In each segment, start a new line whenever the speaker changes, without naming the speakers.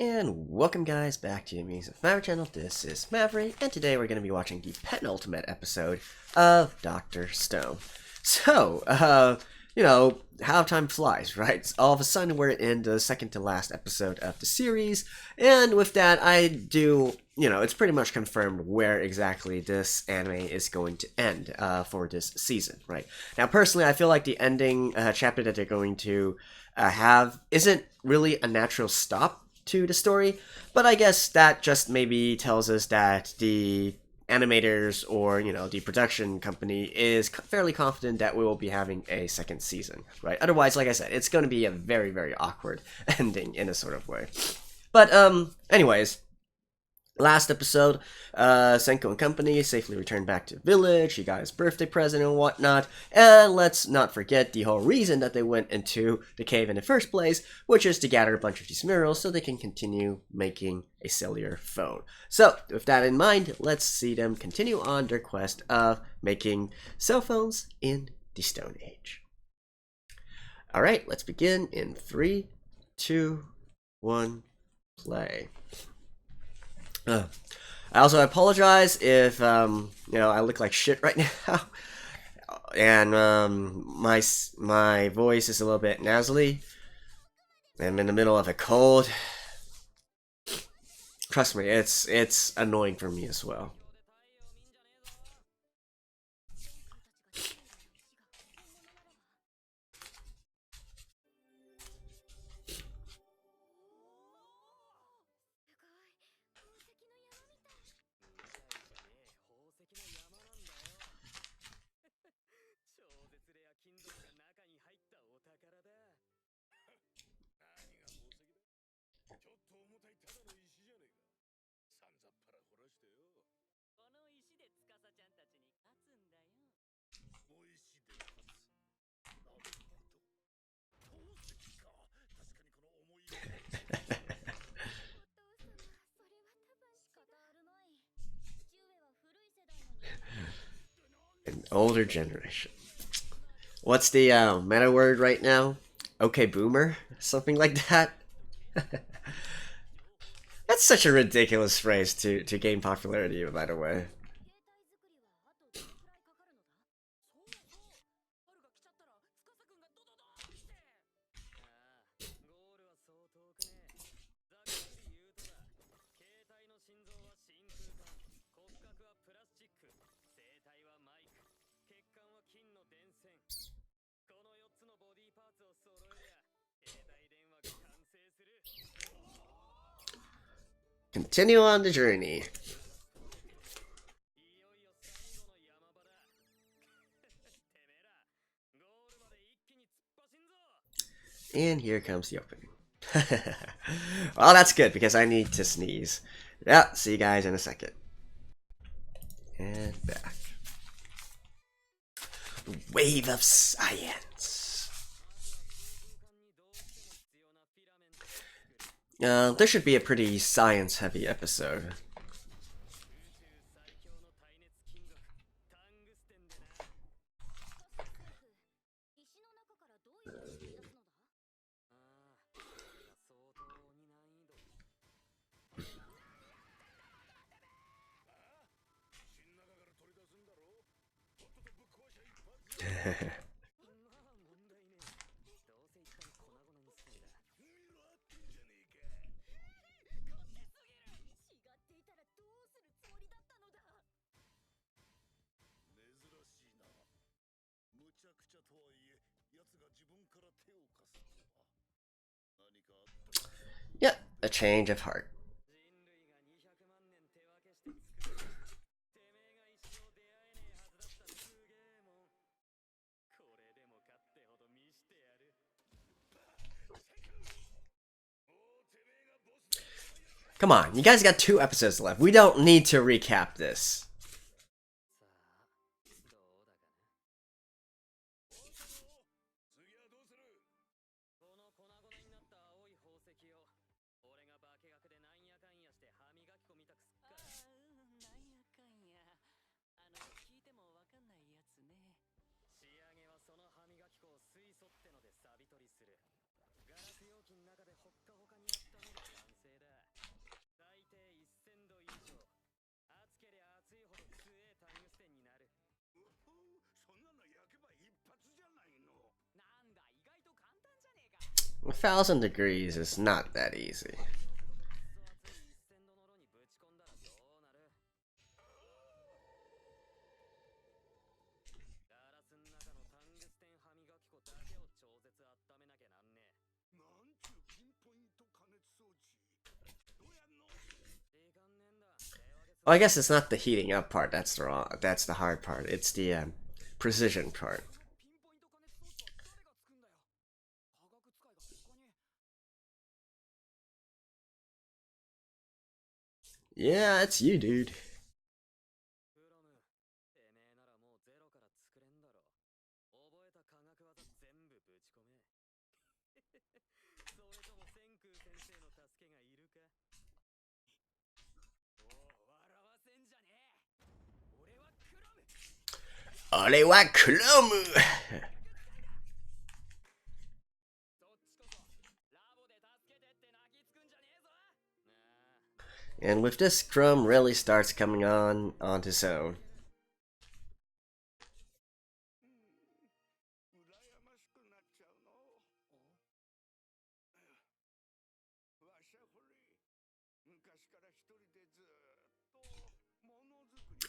And welcome guys back to the Musings&Review channel. This is Maverick, and today we're going to be watching the penultimate episode of Dr. Stone. So, you know, how time flies, right? All of a sudden we're in the second to last episode of the series, and with that it's pretty much confirmed where exactly this anime is going to end for this season, right? Now, personally, I feel like the ending chapter that they're going to have isn't really a natural stop to the story, but I guess that just maybe tells us that the animators or the production company is fairly confident that we will be having a second season, right? Otherwise, like I said, it's going to be a very, very awkward ending in a sort of way. But anyways, last episode, Senku and company safely returned back to the village. He got his birthday present and whatnot. And let's not forget the whole reason that they went into the cave in the first place, which is to gather a bunch of these minerals so they can continue making a cellular phone. So, with that in mind, let's see them continue on their quest of making cell phones in the Stone Age. Alright, let's begin in 3, 2, 1, play. I also apologize if I look like shit right now, and my voice is a little bit nasally. I'm in the middle of a cold. Trust me, it's annoying for me as well. An older generation. What's the meta word right now? Okay, boomer? Something like that? That's such a ridiculous phrase to gain popularity, by the way. Continue on the journey. And here comes the opening. Well, that's good because I need to sneeze. Yeah, see you guys in a second. And back. Wave of science. This should be a pretty science-heavy episode. Yeah, a change of heart. Come on, you guys got 2 episodes left. We don't need to recap this. 1,000 degrees is not that easy. Well, I guess it's not the heating up part that's the hard part. It's the precision part. Yeah, it's you, dude. Orewa Chromu! And with this, Chrome really starts coming on his own.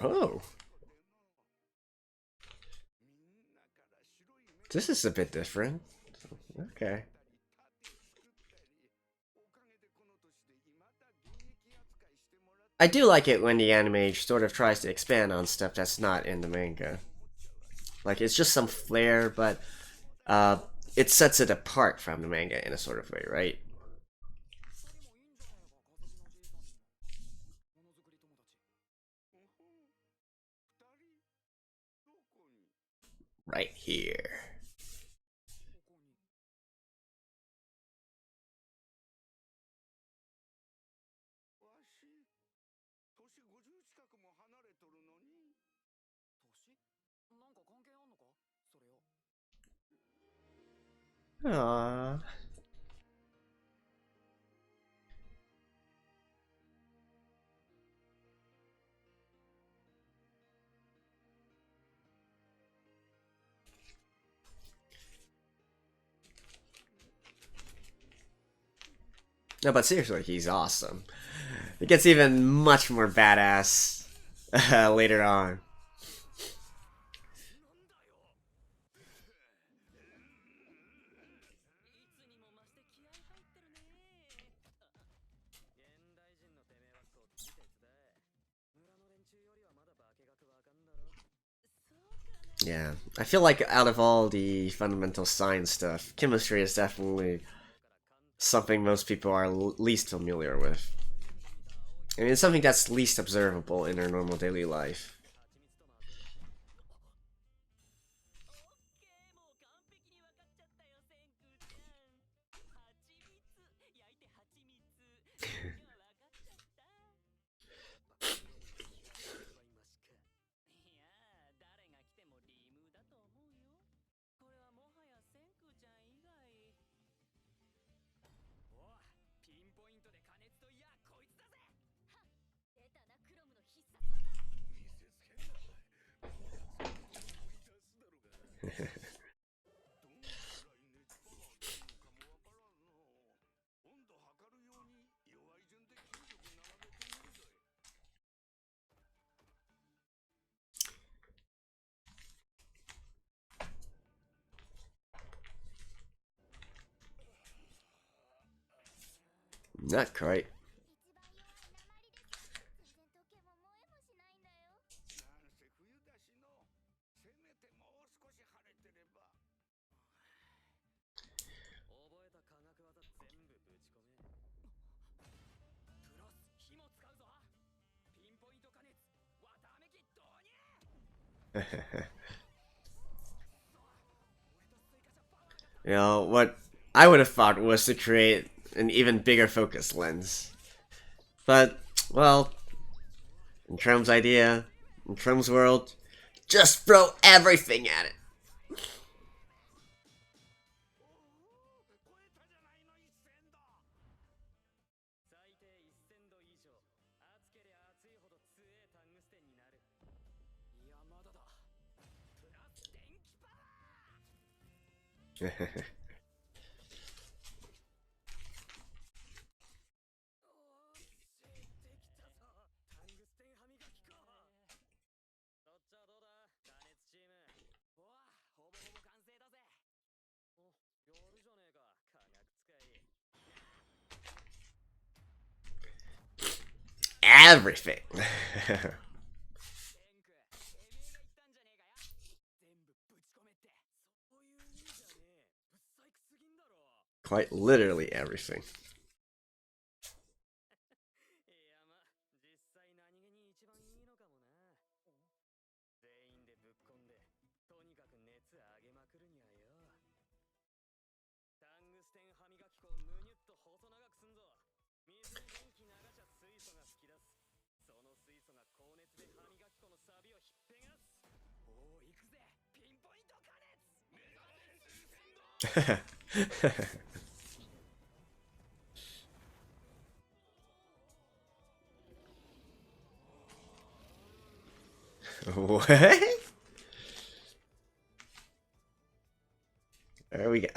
Oh. This is a bit different. Okay. I do like it when the anime sort of tries to expand on stuff that's not in the manga. Like, it's just some flair, but it sets it apart from the manga in a sort of way, right? Right here. Aww. No, but seriously, he's awesome. It gets even much more badass later on. Yeah, I feel like out of all the fundamental science stuff, chemistry is definitely something most people are least familiar with. I mean, it's something that's least observable in their normal daily life. Not quite. You know, what I would have thought was to create an even bigger focus lens. But, well, in Trump's idea, in Trump's world, just throw everything at it. everything. Quite literally everything. What? There we go.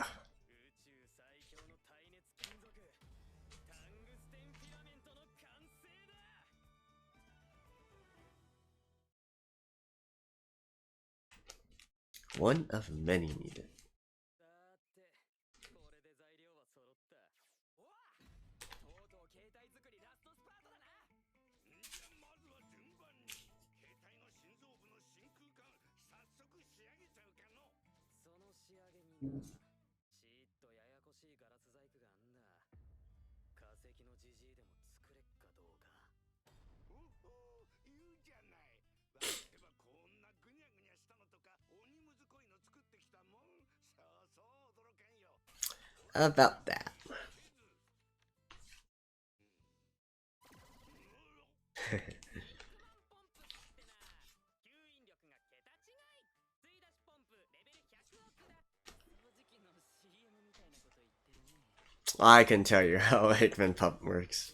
One of many needed. About that. I can tell you how Hickman Pump works.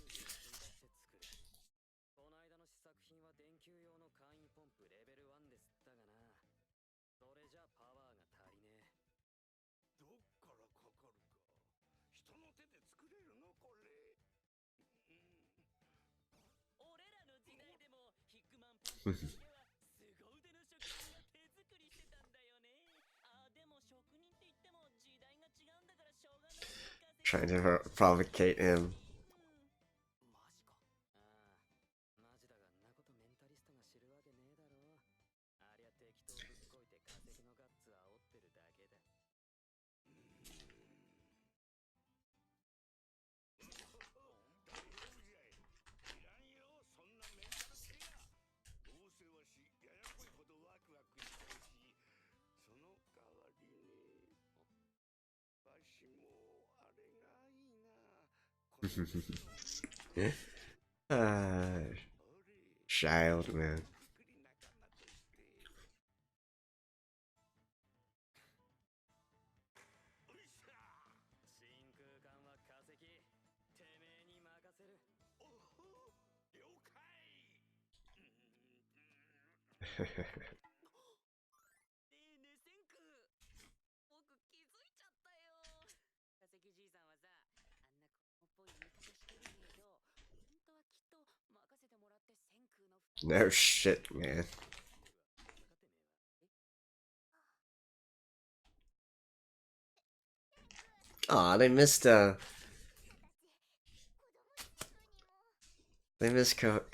Trying to provocate him. Child, man. No shit, man. Aw, they missed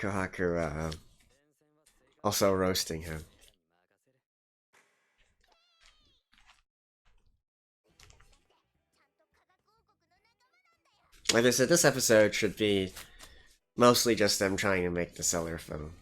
Kohaku also roasting him. Like I said, this episode should be mostly just them trying to make the seller film.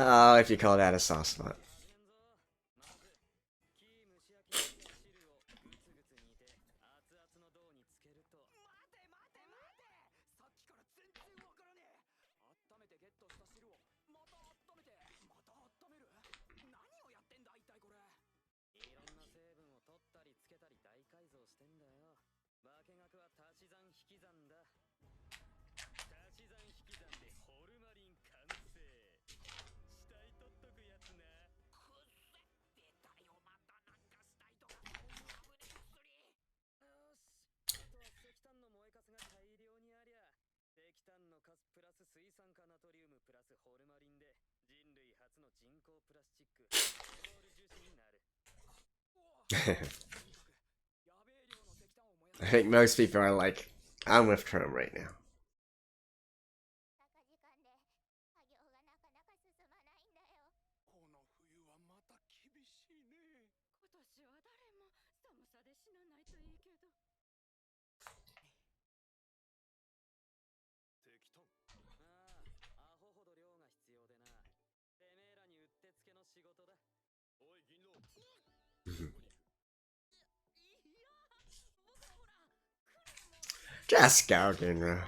Oh, if you call that a soft spot. I think most people are like, I'm with Chrome right now. Just go, Ginro.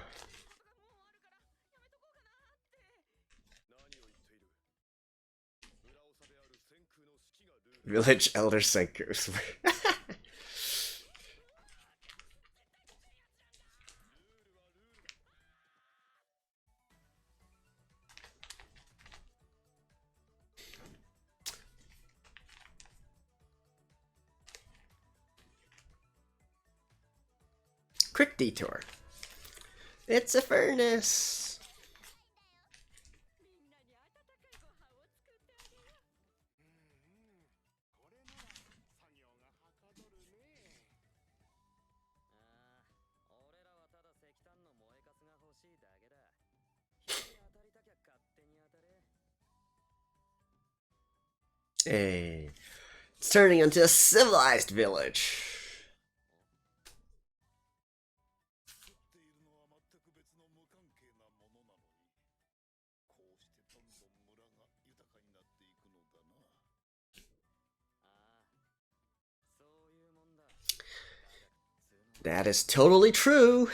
Village Elder Senku. Quick detour. It's a furnace. Hey, it's turning into a civilized village. That is totally true.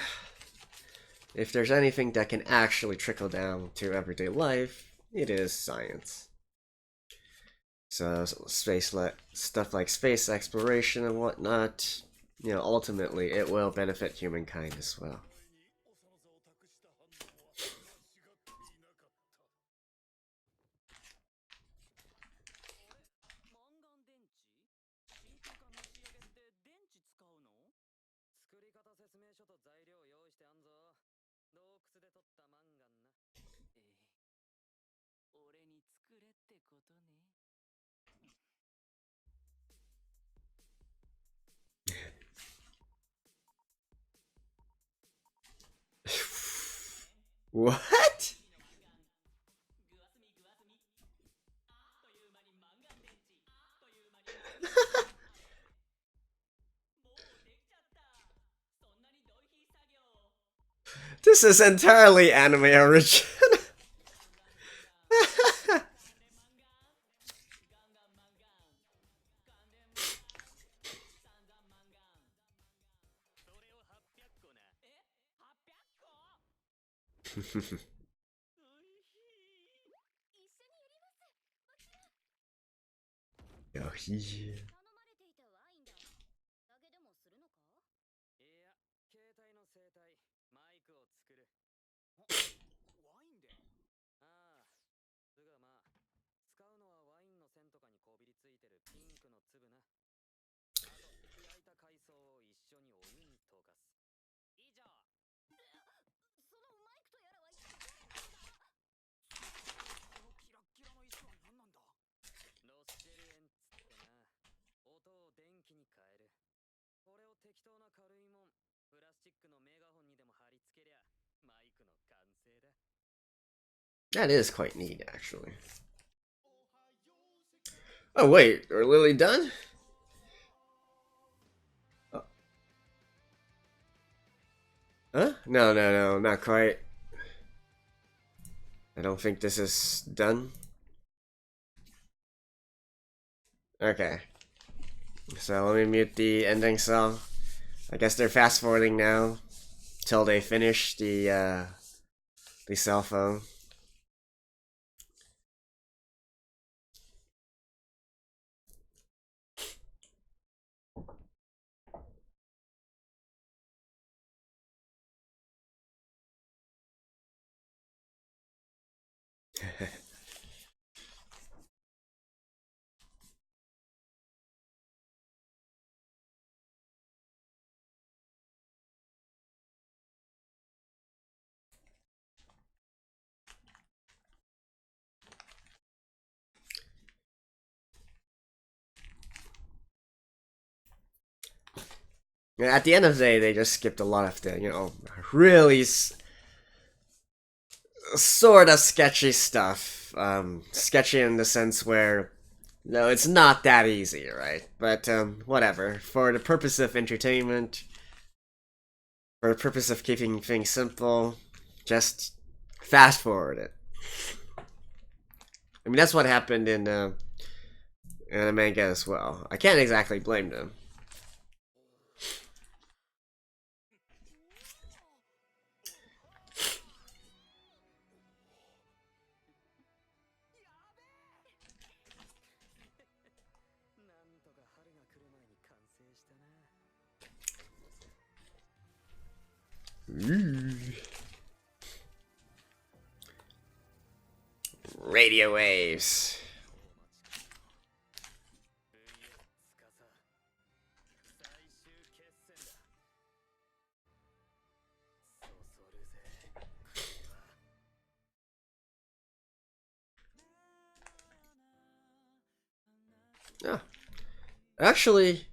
If there's anything that can actually trickle down to everyday life, it is science. So stuff like space exploration and whatnot, you know, ultimately it will benefit humankind as well. What? This is entirely anime origin. Oh, yeah. That is quite neat, actually. Oh wait, are Lily done? Oh. Huh? No, not quite. I don't think this is done. Okay. So let me mute the ending song. I guess they're fast forwarding now till they finish the cell phone. At the end of the day, they just skipped a lot of the, really sort of sketchy stuff. Sketchy in the sense where, no, it's not that easy, right? But, whatever. For the purpose of entertainment, for the purpose of keeping things simple, just fast forward it. I mean, that's what happened in the manga as well. I can't exactly blame them. Radio waves. Yeah. Actually,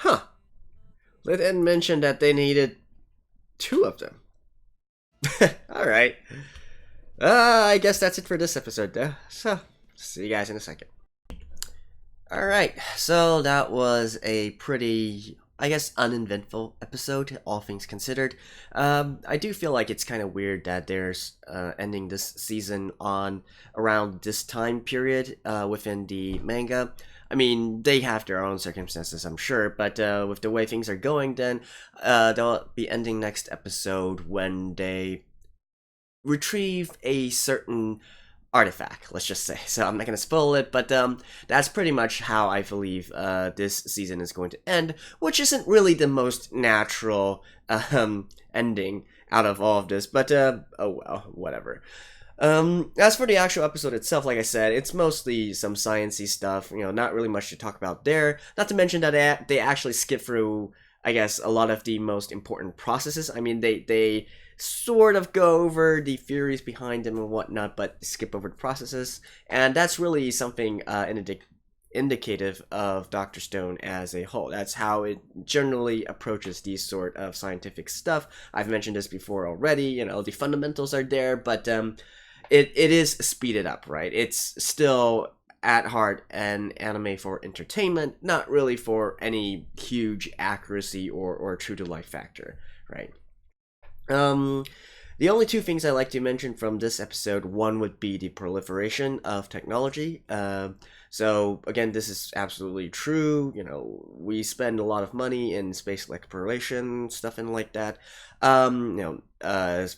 they didn't mention that they needed 2 of them. Alright. I guess that's it for this episode, though. So, see you guys in a second. Alright, so that was a pretty, I guess, uneventful episode, all things considered. I do feel like it's kind of weird that there's ending this season on around this time period within the manga. I mean, they have their own circumstances, I'm sure, but with the way things are going, then they'll be ending next episode when they retrieve a certain artifact, let's just say. So I'm not going to spoil it, but that's pretty much how I believe this season is going to end, which isn't really the most natural ending out of all of this, but oh well, whatever. As for the actual episode itself, like I said, it's mostly some sciencey stuff, not really much to talk about there. Not to mention that they actually skip through, I guess, a lot of the most important processes. I mean, they sort of go over the theories behind them and whatnot, but skip over the processes, and that's really something indicative of Dr. Stone as a whole. That's how it generally approaches these sort of scientific stuff. I've mentioned this before already, the fundamentals are there, but it is speeded up, right? It's still at heart an anime for entertainment, not really for any huge accuracy or true to life factor, right? The only 2 things I like to mention from this episode, one would be the proliferation of technology. So again, this is absolutely true. We spend a lot of money in space exploration, stuff and like that.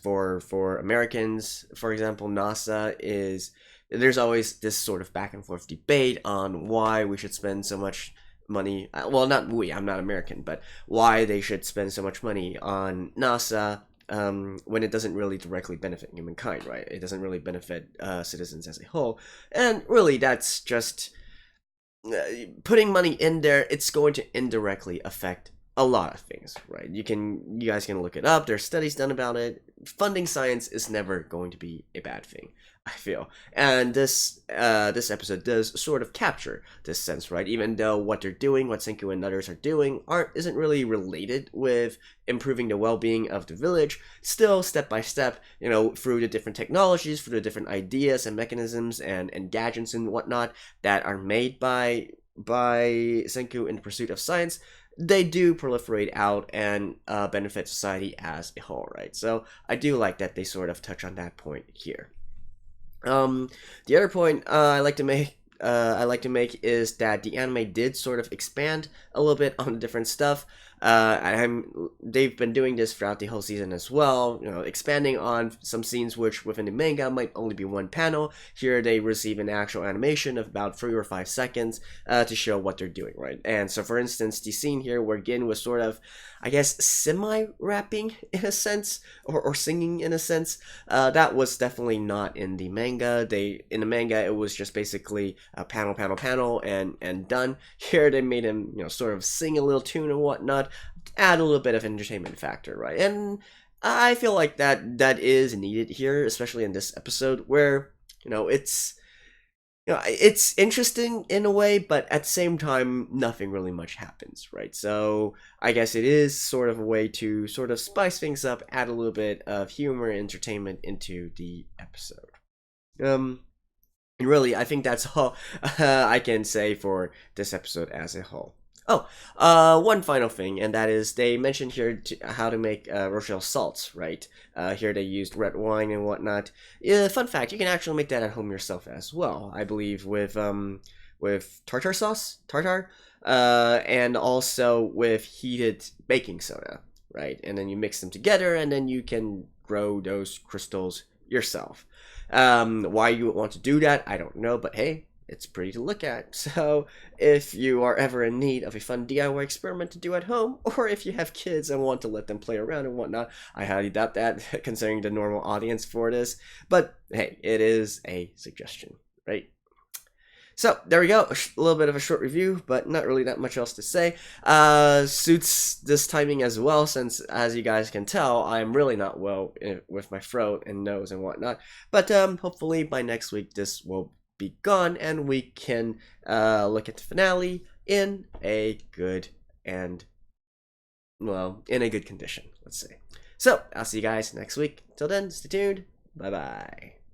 For Americans, for example, NASA there's always this sort of back and forth debate on why we should spend so much money. Well, not we, I'm not American, but why they should spend so much money on NASA when it doesn't really directly benefit humankind, right? It doesn't really benefit citizens as a whole. And really, that's just putting money in there. It's going to indirectly affect a lot of things, right? You guys can look it up. There's studies done about it. Funding science is never going to be a bad thing, I feel. And this episode does sort of capture this sense, right? Even though what they're doing, what Senku and others are doing, isn't really related with improving the well-being of the village, still step by step, through the different technologies, through the different ideas and mechanisms and gadgets and whatnot that are made by Senku in pursuit of science, they do proliferate out and benefit society as a whole, right? So I do like that they sort of touch on that point here. The other point I like to make I like to make is that the anime did sort of expand a little bit on the different stuff. They've been doing this throughout the whole season as well, expanding on some scenes which within the manga might only be one panel. Here they receive an actual animation of about 3 or 5 seconds to show what they're doing, right? And so for instance, the scene here where Gin was sort of, I guess, semi-rapping in a sense, or singing in a sense, that was definitely not in the manga. In the manga, it was just basically panel, and done. Here they made him, sort of sing a little tune and whatnot, add a little bit of entertainment factor, right? And I feel like that is needed here, especially in this episode, where it's interesting in a way, but at the same time, nothing really much happens, right? So I guess it is sort of a way to sort of spice things up, add a little bit of humor and entertainment into the episode. And really, I think that's all I can say for this episode as a whole. Oh, one final thing, and that is they mentioned here how to make Rochelle salts, right? Here they used red wine and whatnot. Fun fact, you can actually make that at home yourself as well, I believe, with tartar sauce, and also with heated baking soda, right? And then you mix them together, and then you can grow those crystals yourself. Why you would want to do that, I don't know, but hey, it's pretty to look at. So if you are ever in need of a fun DIY experiment to do at home, or if you have kids and want to let them play around and whatnot, I highly doubt that considering the normal audience for this, but hey, it is a suggestion, right? So there we go, a little bit of a short review, but not really that much else to say. Suits this timing as well, since as you guys can tell, I'm really not well with my throat and nose and whatnot, but hopefully by next week this will be gone and we can look at the finale in a good condition, let's say. So I'll see you guys next week. Till then, stay tuned. Bye bye.